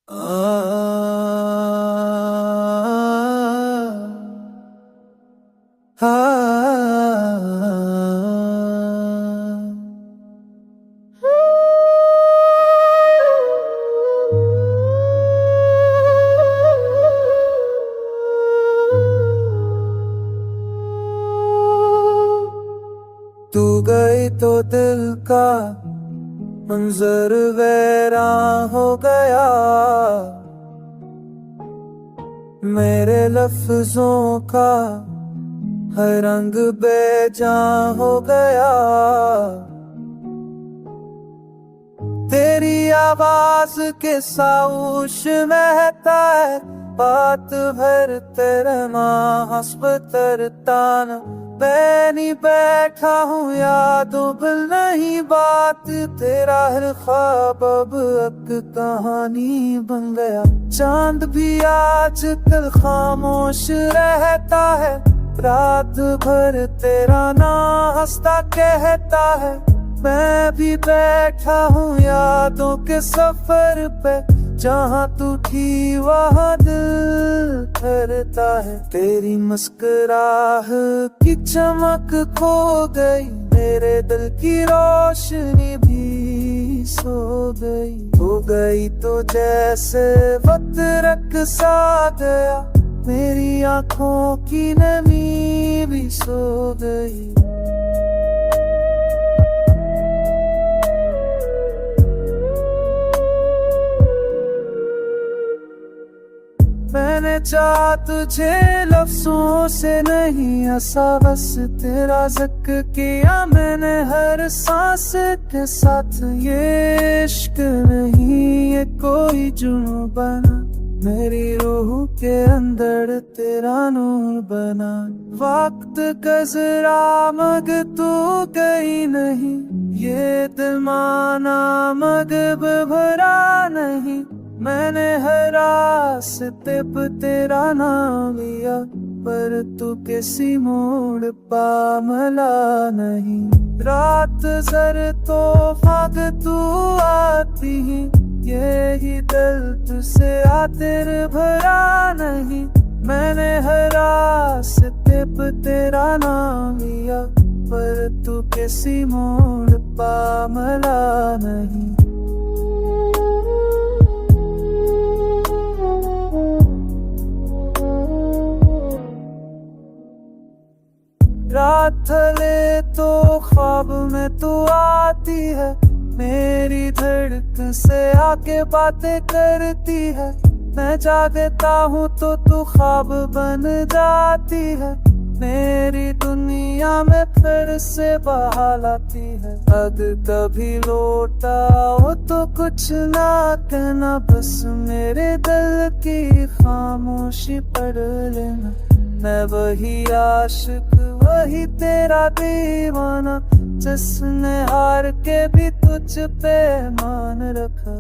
आ, आ, तू गई तो दिल का मंजर वैरान हो गया। मेरे लफ्जों का हर रंग बेजान हो गया। तेरी आवाज के साउश महता है, बात भर तेरे माँ हस्ब तरतान। बैनी बैठा हूँ यादों भूल नहीं बात, तेरा हर ख्वाब अब एक कहानी बन गया। चांद भी आज कल खामोश रहता है, रात भर तेरा नाम हंसता कहता है। मैं भी बैठा हूँ यादों के सफर पे, जहाँ तू थी वहाँ दिल ठहरता है। तेरी मुस्कुराहट की चमक खो गई, मेरे दिल की रोशनी भी सो गई। हो गई तो जैसे वक्त रख सा गया, मेरी आँखों की नमी भी सो गई। मैंने चाहा तुझे लफ्जों से नहीं, ऐसा बस तेरा ज़िक्र किया मैंने हर सांस के साथ। ये इश्क नहीं ये कोई जुनून बना, मेरी रूह के अंदर तेरा नूर बना। वक्त गुज़रा मगर तू गई नहीं, ये दिल माना मगर भरा नहीं। मैंने हर रास्ते पे तेरा नाम लिया, पर तू किसी मोड़ पा मिला नहीं। रात जर तो फाग तू आती ही, यही दिल तुझसे आतिर भरा नहीं। मैंने हर रास्ते पे तेरा नाम लिया, पर तू किसी मोड़ पा मिला नहीं। रात ढले तो ख्वाब में तू आती है, मेरी धड़कन से आके बातें करती है। मैं जागता हूँ तो तू ख्वाब बन जाती है, मेरी दुनिया में फिर से बहाल आती है। अगर कभी लौटा हो तो कुछ ना कहना, बस मेरे दिल की खामोशी पढ़ लेना। मैं वही आशिक वही तेरा दीवाना, जिसने हार के भी तुझ पे मान रखा।